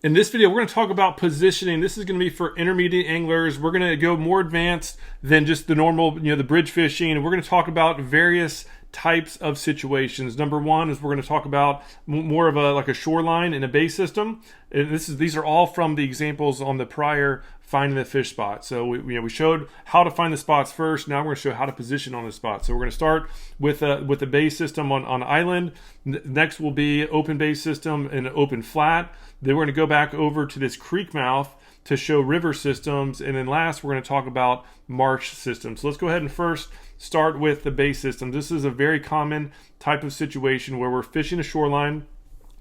In this video, we're going to talk about positioning. This is going to be for intermediate anglers. We're going to go more advanced than just the normal, the bridge fishing. And we're going to talk about various types of situations. Number one is we're going to talk about more of like a shoreline and a bay system. And these are all from the examples on the prior finding the fish spot. So we showed how to find the spots first. Now we're going to show how to position on the spot. So we're going to start with the bay system on island. Next will be open bay system and open flat. Then we're going to go back over to this creek mouth to show river systems. And then last, we're going to talk about marsh systems. So let's go ahead and first start with the bay system. This is a very common type of situation where we're fishing a shoreline.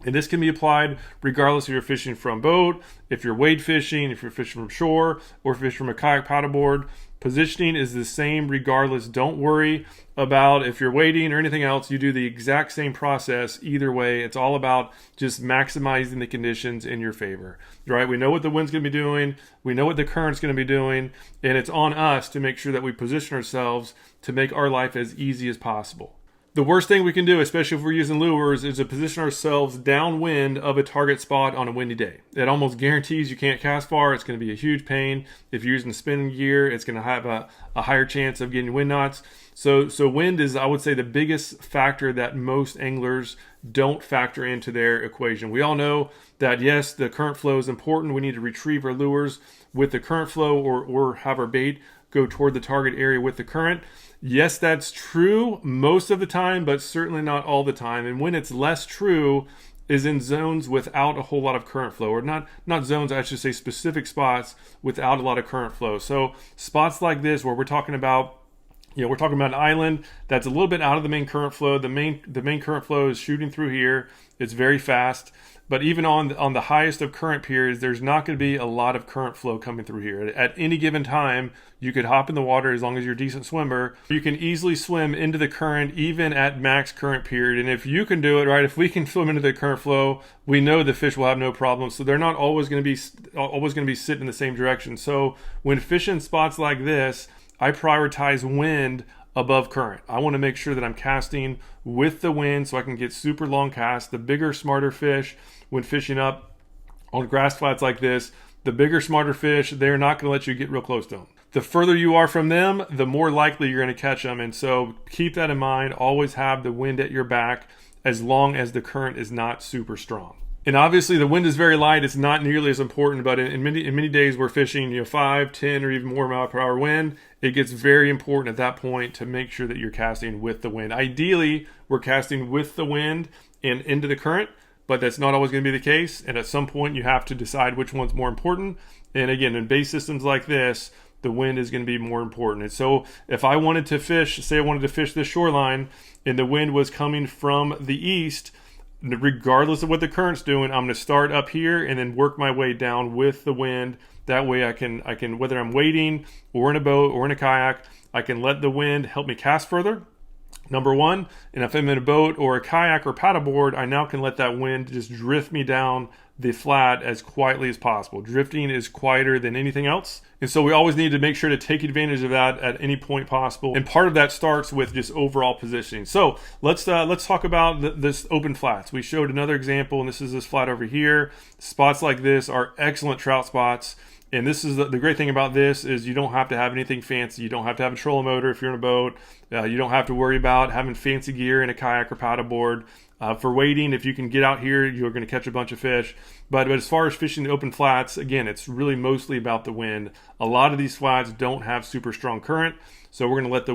And this can be applied regardless if you're fishing from boat, if you're wade fishing, if you're fishing from shore, or fishing from a kayak paddleboard. Positioning is the same regardless. Don't worry about if you're wading or anything else. You do the exact same process either way. It's all about just maximizing the conditions in your favor. Right? We know what the wind's going to be doing. We know what the current's going to be doing. And it's on us to make sure that we position ourselves to make our life as easy as possible. The worst thing we can do, especially if we're using lures, is to position ourselves downwind of a target spot on a windy day. It almost guarantees you can't cast far. It's going to be a huge pain. If you're using spinning gear, it's going to have a higher chance of getting wind knots. So wind is, I would say, the biggest factor that most anglers don't factor into their equation. We all know that, yes, the current flow is important. We need to retrieve our lures with the current flow or have our bait go toward the target area with the current. Yes, that's true most of the time, but certainly not all the time. And when it's less true is in zones without a whole lot of current flow, or not zones, I should say specific spots without a lot of current flow. So spots like this where we're talking about an island that's a little bit out of the main current flow. The main current flow is shooting through here. It's very fast. But even on the highest of current periods, there's not going to be a lot of current flow coming through here. At any given time, you could hop in the water as long as you're a decent swimmer. You can easily swim into the current even at max current period. And if you can do it, right, if we can swim into the current flow, we know the fish will have no problem. So they're not always going to be sitting in the same direction. So when fishing spots like this, I prioritize wind above current. I want to make sure that I'm casting with the wind so I can get super long casts. The bigger, smarter fish, when fishing up on grass flats like this, the bigger, smarter fish, they're not going to let you get real close to them. The further you are from them, the more likely you're going to catch them. And so keep that in mind. Always have the wind at your back as long as the current is not super strong. And obviously the wind is very light. It's not nearly as important, but in many days we're fishing 5, 10, or even more mile per hour wind. It gets very important at that point to make sure that you're casting with the wind. Ideally, we're casting with the wind and into the current, but that's not always going to be the case. And at some point you have to decide which one's more important. And again, in bay systems like this, the wind is going to be more important. And so if I wanted to fish, say I wanted to fish this shoreline and the wind was coming from the east, regardless of what the current's doing, I'm going to start up here and then work my way down with the wind. That way I can, whether I'm wading or in a boat or in a kayak, I can let the wind help me cast further, number one. And if I'm in a boat or a kayak or paddleboard, I now can let that wind just drift me down the flat as quietly as possible. Drifting is quieter than anything else. And so we always need to make sure to take advantage of that at any point possible. And part of that starts with just overall positioning. So let's talk about this open flats. We showed another example, and this is this flat over here. Spots like this are excellent trout spots. And this is the great thing about this is you don't have to have anything fancy. You don't have to have a trolling motor if you're in a boat. You don't have to worry about having fancy gear in a kayak or paddleboard. For wading, if you can get out here, you're going to catch a bunch of fish. But as far as fishing the open flats, again, it's really mostly about the wind. A lot of these flats don't have super strong current, so we're going to let the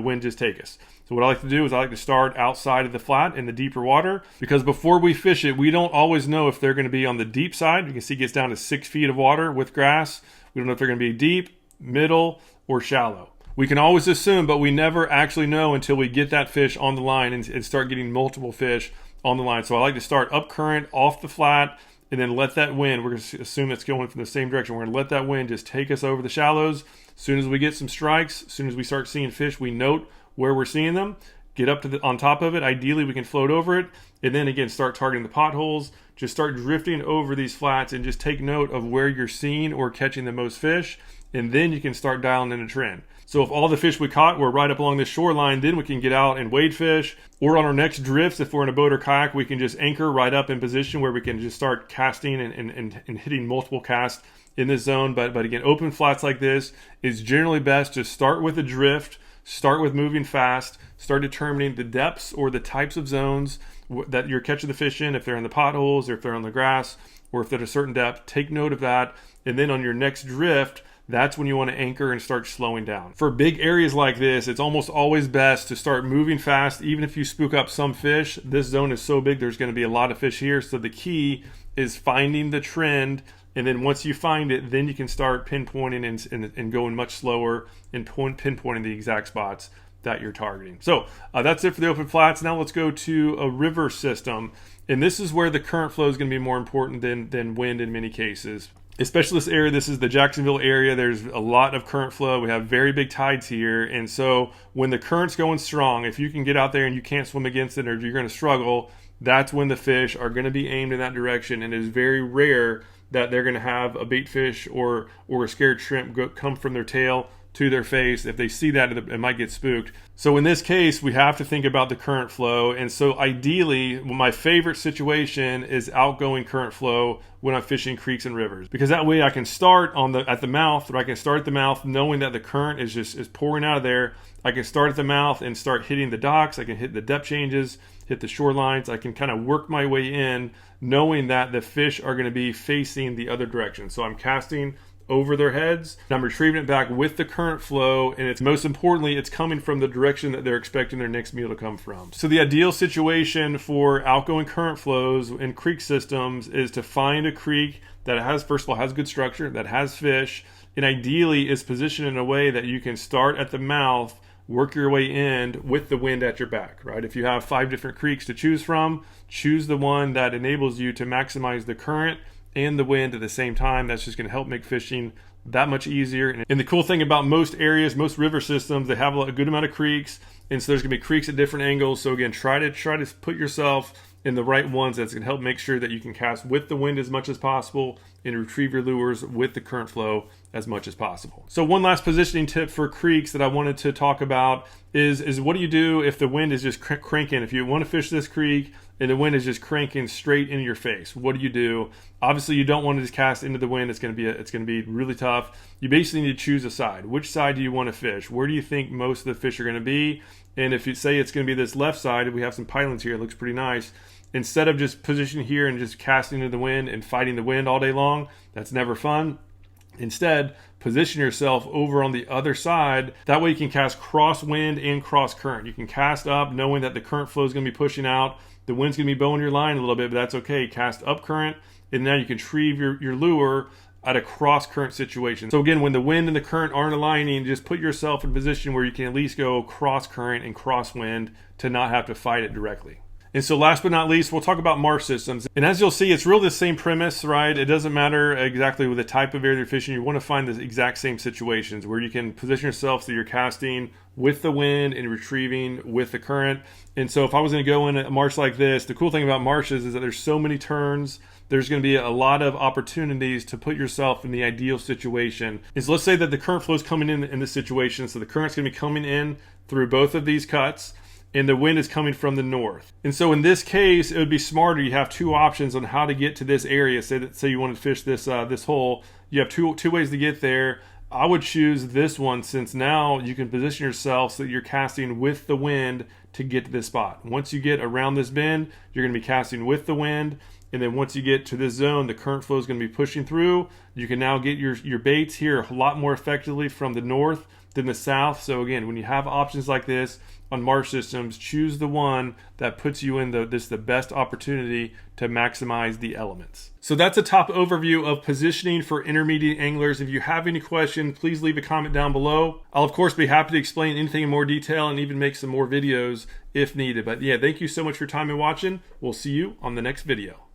wind just take us. So what I like to do is I like to start outside of the flat in the deeper water, because before we fish it, we don't always know if they're going to be on the deep side. You can see it gets down to 6 feet of water with grass. We don't know if they're going to be deep, middle, or shallow. We can always assume, but we never actually know until we get that fish on the line and start getting multiple fish on the line. So I like to start up current off the flat and then let that wind, we're going to assume it's going from the same direction. We're going to let that wind just take us over the shallows. As soon as we get some strikes, as soon as we start seeing fish, we note where we're seeing them, get up to on top of it. Ideally, we can float over it, and then again, start targeting the potholes. Just start drifting over these flats and just take note of where you're seeing or catching the most fish, and then you can start dialing in a trend. So if all the fish we caught were right up along this shoreline, then we can get out and wade fish. Or on our next drifts, if we're in a boat or kayak, we can just anchor right up in position where we can just start casting and hitting multiple casts in this zone. But again, open flats like this is generally best to start with a drift, start with moving fast, start determining the depths or the types of zones that you're catching the fish in, if they're in the potholes or if they're on the grass or if they're at a certain depth. Take note of that. And then on your next drift, that's when you want to anchor and start slowing down. For big areas like this, it's almost always best to start moving fast. Even if you spook up some fish, this zone is so big, there's going to be a lot of fish here. So the key is finding the trend. And then once you find it, then you can start pinpointing and going much slower and pinpointing the exact spots that you're targeting. So that's it for the open flats. Now let's go to a river system. And this is where the current flow is going to be more important than wind in many cases. Especially this area, this is the Jacksonville area. There's a lot of current flow. We have very big tides here. And so when the current's going strong, if you can get out there and you can't swim against it or you're going to struggle, that's when the fish are going to be aimed in that direction. And it is very rare that they're going to have a bait fish or a scared shrimp come from their tail to their face. If they see that, it might get spooked. So in this case, we have to think about the current flow. And so ideally, my favorite situation is outgoing current flow when I'm fishing creeks and rivers, because that way I can start at the mouth, or I can start at the mouth knowing that the current is pouring out of there. I can start at the mouth and start hitting the docks. I can hit the depth changes, hit the shorelines. I can kind of work my way in knowing that the fish are going to be facing the other direction. So I'm casting over their heads, and I'm retrieving it back with the current flow, and it's most importantly, it's coming from the direction that they're expecting their next meal to come from. So the ideal situation for outgoing current flows in creek systems is to find a creek that has, first of all, has good structure, that has fish, and ideally is positioned in a way that you can start at the mouth, work your way in with the wind at your back, right? If you have 5 different creeks to choose from, choose the one that enables you to maximize the current and the wind at the same time. That's just going to help make fishing that much easier. And the cool thing about most areas, most river systems, they have a good amount of creeks, and so there's going to be creeks at different angles. So again, try to put yourself in the right ones. That's going to help make sure that you can cast with the wind as much as possible and retrieve your lures with the current flow as much as possible. So one last positioning tip for creeks that I wanted to talk about is what do you do if the wind is just cranking? If you want to fish this creek and the wind is just cranking straight into your face, what do you do? Obviously, you don't want to just cast into the wind. It's going to be really tough. You basically need to choose a side. Which side do you want to fish? Where do you think most of the fish are going to be? And if you say it's going to be this left side, we have some pylons here. It looks pretty nice. Instead of just positioning here and just casting into the wind and fighting the wind all day long, that's never fun. Instead, position yourself over on the other side. That way you can cast cross wind and cross current. You can cast up knowing that the current flow is going to be pushing out. The wind's going to be bowing your line a little bit, but that's okay. Cast up current, and now you can retrieve your lure at a cross current situation. So again, when the wind and the current aren't aligning, just put yourself in a position where you can at least go cross current and cross wind to not have to fight it directly. And so last but not least, we'll talk about Marsh systems. And as you'll see, it's really the same premise, right? It doesn't matter exactly with the type of area you're fishing. You want to find the exact same situations where you can position yourself so you're casting with the wind and retrieving with the current. And so if I was going to go in a marsh like this, the cool thing about marshes is that there's so many turns. There's going to be a lot of opportunities to put yourself in the ideal situation. And so let's say that the current flow is coming in this situation. So the current's going to be coming in through both of these cuts, and the wind is coming from the north. And so in this case, it would be smarter. You have 2 options on how to get to this area. Say you want to fish this hole. You have two ways to get there. I would choose this one, since now you can position yourself so that you're casting with the wind to get to this spot. Once you get around this bend, you're going to be casting with the wind. And then once you get to this zone, the current flow is going to be pushing through. You can now get your baits here a lot more effectively from the north than the south. So again, when you have options like this on Marsh systems, choose the one that puts you in the best opportunity to maximize the elements. So that's a top overview of positioning for intermediate anglers. If you have any questions, please leave a comment down below. I'll of course be happy to explain anything in more detail and even make some more videos if needed. But yeah, thank you so much for your time and watching. We'll see you on the next video.